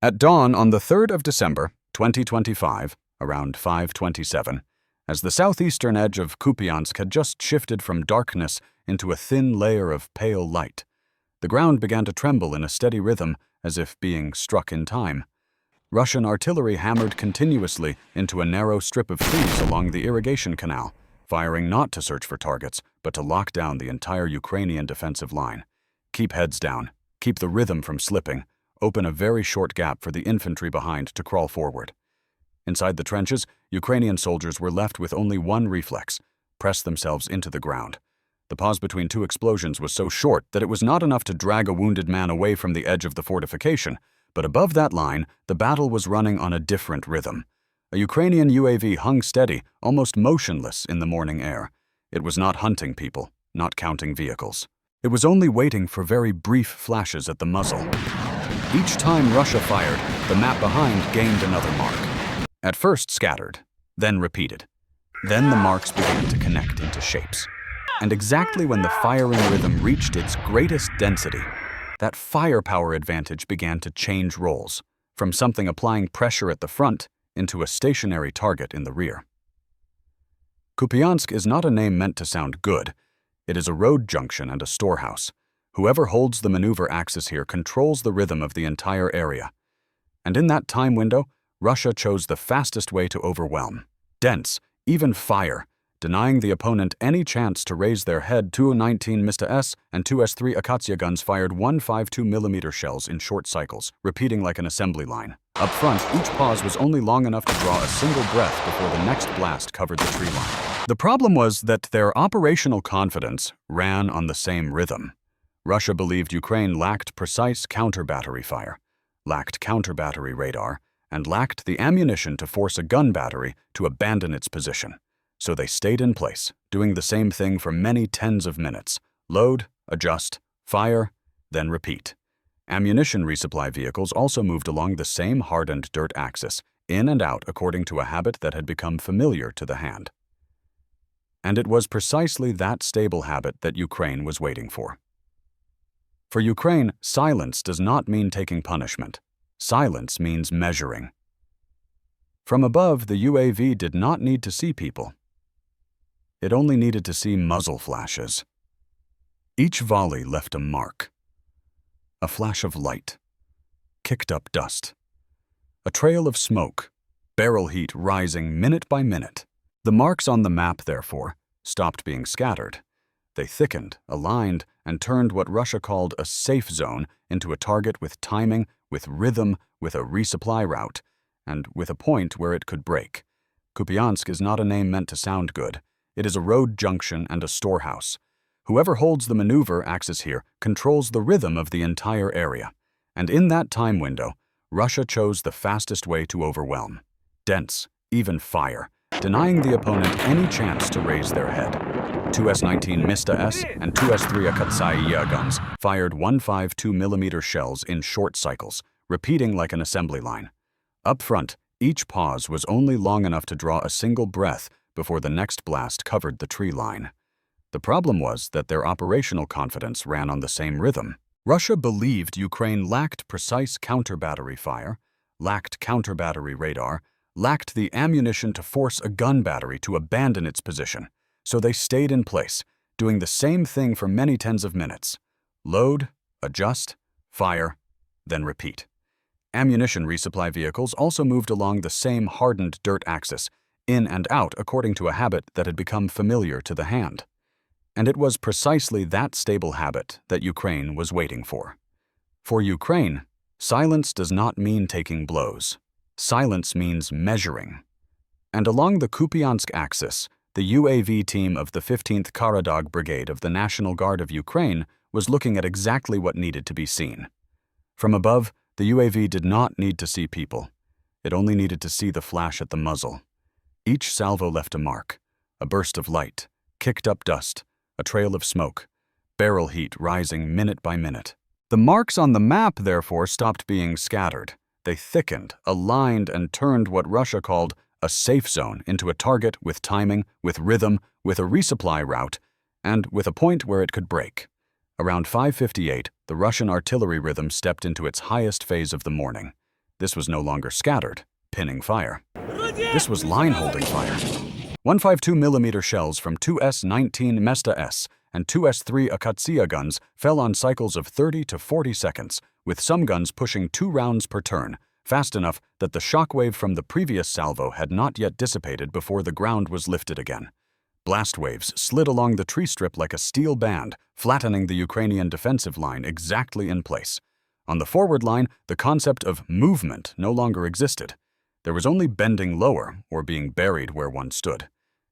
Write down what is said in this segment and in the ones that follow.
At dawn on the 3rd of December, 2025, around 5:27, as the southeastern edge of Kupiansk had just shifted from darkness into a thin layer of pale light, the ground began to tremble in a steady rhythm as if being struck in time. Russian artillery hammered continuously into a narrow strip of trees along the irrigation canal, firing not to search for targets, but to lock down the entire Ukrainian defensive line. Keep heads down, keep the rhythm from slipping, open a very short gap for the infantry behind to crawl forward. Inside the trenches, Ukrainian soldiers were left with only one reflex: press themselves into the ground. The pause between two explosions was so short that it was not enough to drag a wounded man away from the edge of the fortification, but above that line, the battle was running on a different rhythm. A Ukrainian UAV hung steady, almost motionless in the morning air. It was not hunting people, not counting vehicles. It was only waiting for very brief flashes at the muzzle. Each time Russia fired, the map behind gained another mark. At first scattered, then repeated. Then the marks began to connect into shapes. And exactly when the firing rhythm reached its greatest density, that firepower advantage began to change roles, from something applying pressure at the front into a stationary target in the rear. Kupiansk is not a name meant to sound good. It is a road junction and a storehouse. Whoever holds the maneuver axis here controls the rhythm of the entire area. And in that time window, Russia chose the fastest way to overwhelm. Dense, even fire, denying the opponent any chance to raise their head. 219 Mr. S and 2 S3 Akatsiya guns fired 152mm shells in short cycles, repeating like an assembly line. Up front, each pause was only long enough to draw a single breath before the next blast covered the tree line. The problem was that their operational confidence ran on the same rhythm. Russia believed Ukraine lacked precise counter-battery fire, lacked counter-battery radar, and lacked the ammunition to force a gun battery to abandon its position. So they stayed in place, doing the same thing for many tens of minutes. Load, adjust, fire, then repeat. Ammunition resupply vehicles also moved along the same hardened dirt axis, in and out according to a habit that had become familiar to the hand. And it was precisely that stable habit that Ukraine was waiting for. For Ukraine, silence does not mean taking punishment. Silence means measuring. From above, the UAV did not need to see people. It only needed to see muzzle flashes. Each volley left a mark. A flash of light. Kicked up dust. A trail of smoke. Barrel heat rising minute by minute. The marks on the map, therefore, stopped being scattered. They thickened, aligned, and turned what Russia called a safe zone into a target with timing, with rhythm, with a resupply route, and with a point where it could break. Kupiansk is not a name meant to sound good. It is a road junction and a storehouse. Whoever holds the maneuver axis here controls the rhythm of the entire area. And in that time window, Russia chose the fastest way to overwhelm. Dense, even fire, denying the opponent any chance to raise their head. 2 S19 Mr. S and 2 S3 Akatsiya guns fired 152mm shells in short cycles, repeating like an assembly line. Up front, each pause was only long enough to draw a single breath before the next blast covered the tree line. The problem was that their operational confidence ran on the same rhythm. Russia believed Ukraine lacked precise counter-battery fire, lacked counter-battery radar, lacked the ammunition to force a gun battery to abandon its position. So they stayed in place, doing the same thing for many tens of minutes. Load, adjust, fire, then repeat. Ammunition resupply vehicles also moved along the same hardened dirt axis, in and out according to a habit that had become familiar to the hand. And it was precisely that stable habit that Ukraine was waiting for. For Ukraine, silence does not mean taking blows. Silence means measuring. And along the Kupiansk axis, the UAV team of the 15th Karadag Brigade of the National Guard of Ukraine was looking at exactly what needed to be seen. From above, the UAV did not need to see people. It only needed to see the flash at the muzzle. Each salvo left a mark, a burst of light, kicked up dust, a trail of smoke, barrel heat rising minute by minute. The marks on the map, therefore, stopped being scattered. They thickened, aligned, and turned what Russia called a safe zone into a target with timing, with rhythm, with a resupply route, and with a point where it could break. Around 5:58, the Russian artillery rhythm stepped into its highest phase of the morning. This was no longer scattered, pinning fire. This was line-holding fire. 152mm shells from 2S-19 Mesta S and 2S-3 Akatsia guns fell on cycles of 30 to 40 seconds, with some guns pushing 2 rounds per turn, fast enough that the shockwave from the previous salvo had not yet dissipated before the ground was lifted again. Blast waves slid along the tree strip like a steel band, flattening the Ukrainian defensive line exactly in place. On the forward line, the concept of movement no longer existed. There was only bending lower or being buried where one stood.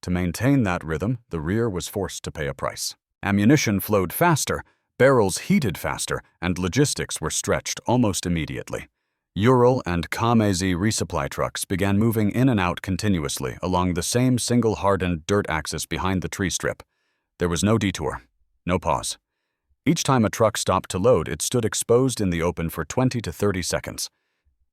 To maintain that rhythm, the rear was forced to pay a price. Ammunition flowed faster, barrels heated faster, and logistics were stretched almost immediately. Ural and Kamezi resupply trucks began moving in and out continuously along the same single-hardened dirt axis behind the tree strip. There was no detour, no pause. Each time a truck stopped to load, it stood exposed in the open for 20 to 30 seconds.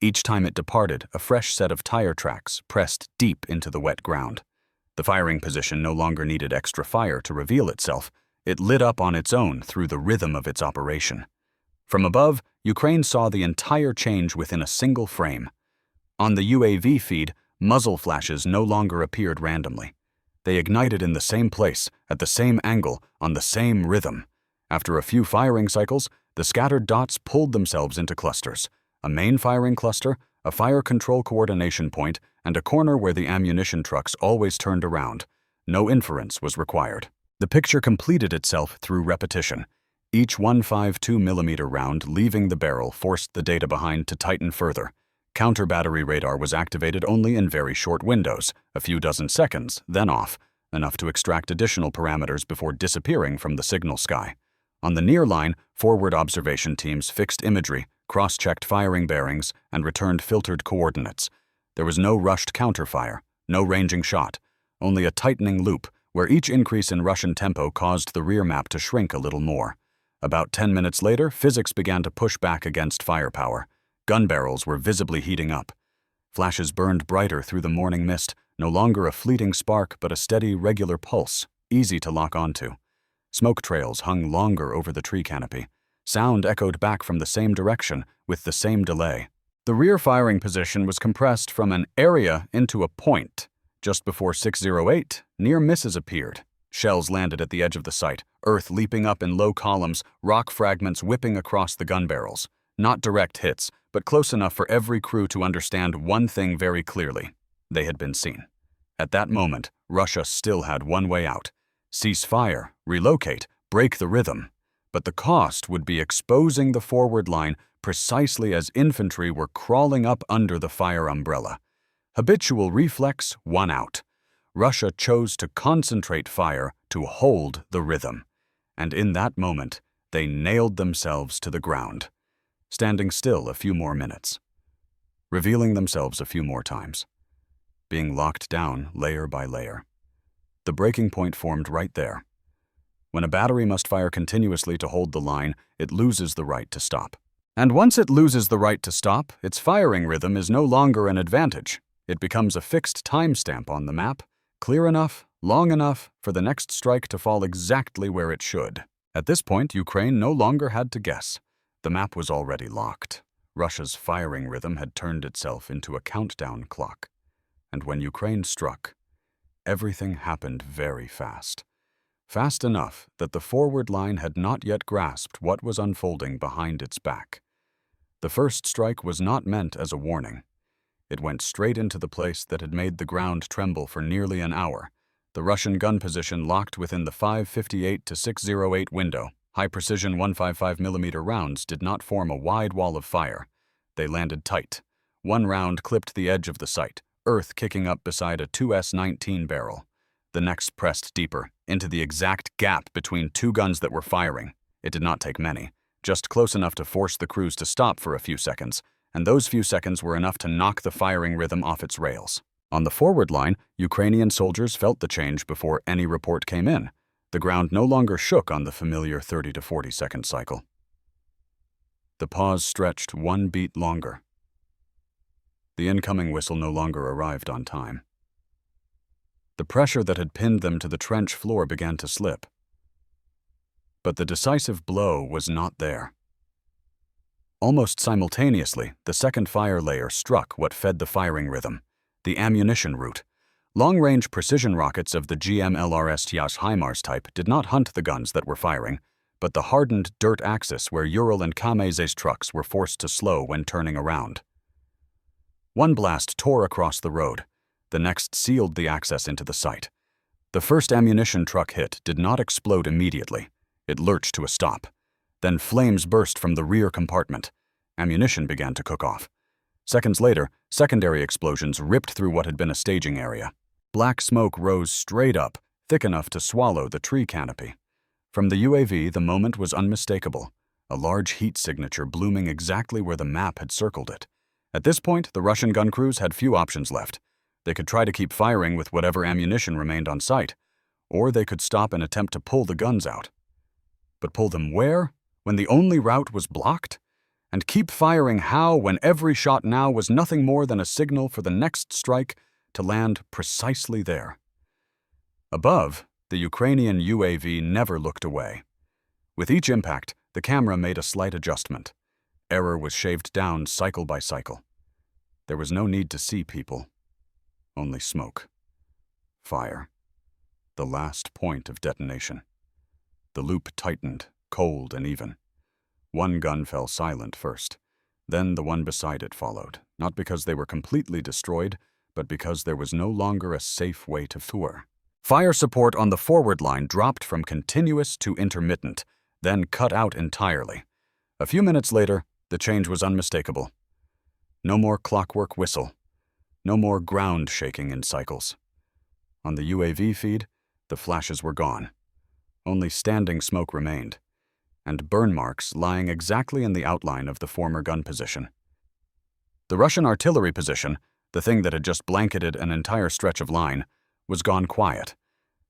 Each time it departed, a fresh set of tire tracks pressed deep into the wet ground. The firing position no longer needed extra fire to reveal itself. It lit up on its own through the rhythm of its operation. From above, Ukraine saw the entire change within a single frame. On the UAV feed, muzzle flashes no longer appeared randomly. They ignited in the same place, at the same angle, on the same rhythm. After a few firing cycles, the scattered dots pulled themselves into clusters. A main firing cluster, a fire control coordination point, and a corner where the ammunition trucks always turned around. No inference was required. The picture completed itself through repetition. Each 152mm round leaving the barrel forced the data behind to tighten further. Counter-battery radar was activated only in very short windows, a few dozen seconds, then off, enough to extract additional parameters before disappearing from the signal sky. On the near line, forward observation teams fixed imagery, cross-checked firing bearings, and returned filtered coordinates. There was no rushed counterfire, no ranging shot, only a tightening loop, where each increase in Russian tempo caused the rear map to shrink a little more. About 10 minutes later, physics began to push back against firepower. Gun barrels were visibly heating up. Flashes burned brighter through the morning mist, no longer a fleeting spark but a steady, regular pulse, easy to lock onto. Smoke trails hung longer over the tree canopy. Sound echoed back from the same direction, with the same delay. The rear firing position was compressed from an area into a point. Just before 6:08, near misses appeared. Shells landed at the edge of the site, earth leaping up in low columns, rock fragments whipping across the gun barrels. Not direct hits, but close enough for every crew to understand one thing very clearly. They had been seen. At that moment, Russia still had one way out. Cease fire, relocate, break the rhythm. But the cost would be exposing the forward line precisely as infantry were crawling up under the fire umbrella. Habitual reflex won out. Russia chose to concentrate fire to hold the rhythm. And in that moment, they nailed themselves to the ground, standing still a few more minutes, revealing themselves a few more times, being locked down layer by layer. The breaking point formed right there. When a battery must fire continuously to hold the line, it loses the right to stop. And once it loses the right to stop, its firing rhythm is no longer an advantage. It becomes a fixed timestamp on the map, clear enough, long enough for the next strike to fall exactly where it should. At this point, Ukraine no longer had to guess. The map was already locked. Russia's firing rhythm had turned itself into a countdown clock. And when Ukraine struck, everything happened very fast. Fast enough that the forward line had not yet grasped what was unfolding behind its back. The first strike was not meant as a warning. It went straight into the place that had made the ground tremble for nearly an hour. The Russian gun position locked within the 5:58 to 6:08 window. High-precision 155mm rounds did not form a wide wall of fire. They landed tight. One round clipped the edge of the sight, earth kicking up beside a 2S-19 barrel. The next pressed deeper, into the exact gap between two guns that were firing. It did not take many, just close enough to force the crews to stop for a few seconds, and those few seconds were enough to knock the firing rhythm off its rails. On the forward line, Ukrainian soldiers felt the change before any report came in. The ground no longer shook on the familiar 30 to 40-second cycle. The pause stretched one beat longer. The incoming whistle no longer arrived on time. The pressure that had pinned them to the trench floor began to slip. But the decisive blow was not there. Almost simultaneously, the second fire layer struck what fed the firing rhythm, the ammunition route. Long-range precision rockets of the GMLRS HIMARS type did not hunt the guns that were firing, but the hardened dirt axis where Ural and Kamaz's trucks were forced to slow when turning around. One blast tore across the road. The next sealed the access into the site. The first ammunition truck hit did not explode immediately. It lurched to a stop. Then flames burst from the rear compartment. Ammunition began to cook off. Seconds later, secondary explosions ripped through what had been a staging area. Black smoke rose straight up, thick enough to swallow the tree canopy. From the UAV, the moment was unmistakable, a large heat signature blooming exactly where the map had circled it. At this point, the Russian gun crews had few options left. They could try to keep firing with whatever ammunition remained on site, or they could stop and attempt to pull the guns out. But pull them where, when the only route was blocked? And keep firing how, when every shot now was nothing more than a signal for the next strike to land precisely there? Above, the Ukrainian UAV never looked away. With each impact, the camera made a slight adjustment. Error was shaved down cycle by cycle. There was no need to see people, only smoke. Fire. The last point of detonation. The loop tightened, cold and even. One gun fell silent first. Then the one beside it followed, not because they were completely destroyed, but because there was no longer a safe way to fire. Fire support on the forward line dropped from continuous to intermittent, then cut out entirely. A few minutes later, the change was unmistakable. No more clockwork whistle. No more ground shaking in cycles. On the UAV feed, the flashes were gone. Only standing smoke remained, and burn marks lying exactly in the outline of the former gun position. The Russian artillery position, the thing that had just blanketed an entire stretch of line, was gone quiet,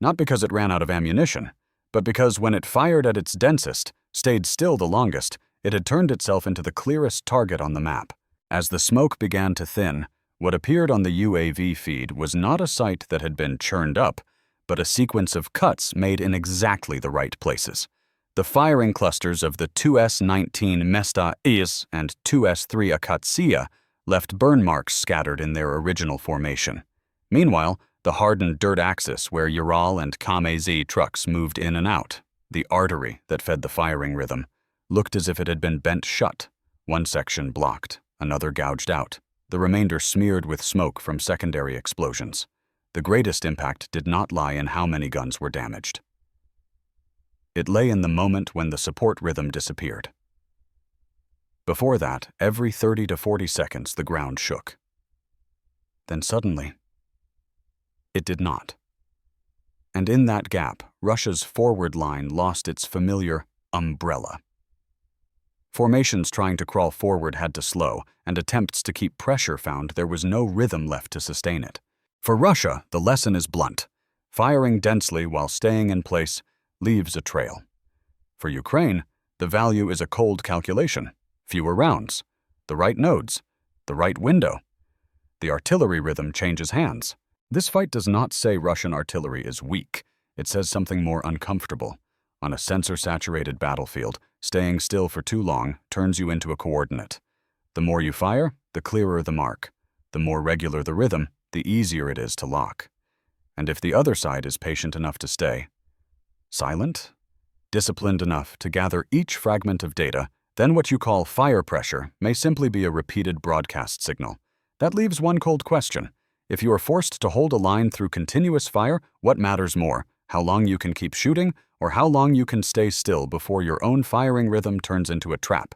not because it ran out of ammunition, but because when it fired at its densest, stayed still the longest, it had turned itself into the clearest target on the map. As the smoke began to thin, what appeared on the UAV feed was not a site that had been churned up, but a sequence of cuts made in exactly the right places. The firing clusters of the 2S-19 Mesta Is and 2S-3 Akatsia left burn marks scattered in their original formation. Meanwhile, the hardened dirt axis where Ural and Kamaz trucks moved in and out, the artery that fed the firing rhythm, looked as if it had been bent shut, one section blocked, another gouged out, the remainder smeared with smoke from secondary explosions. The greatest impact did not lie in how many guns were damaged. It lay in the moment when the support rhythm disappeared. Before that, every 30 to 40 seconds the ground shook. Then suddenly, it did not. And in that gap, Russia's forward line lost its familiar umbrella. Formations trying to crawl forward had to slow, and attempts to keep pressure found there was no rhythm left to sustain it. For Russia, the lesson is blunt. Firing densely while staying in place leaves a trail. For Ukraine, the value is a cold calculation. Fewer rounds, the right nodes, the right window. The artillery rhythm changes hands. This fight does not say Russian artillery is weak. It says something more uncomfortable. On a sensor-saturated battlefield, staying still for too long turns you into a coordinate. The more you fire, the clearer the mark. The more regular the rhythm, the easier it is to lock. And if the other side is patient enough to stay, silent, disciplined enough to gather each fragment of data, then what you call fire pressure may simply be a repeated broadcast signal. That leaves one cold question. If you are forced to hold a line through continuous fire, what matters more? How long you can keep shooting, or how long you can stay still before your own firing rhythm turns into a trap?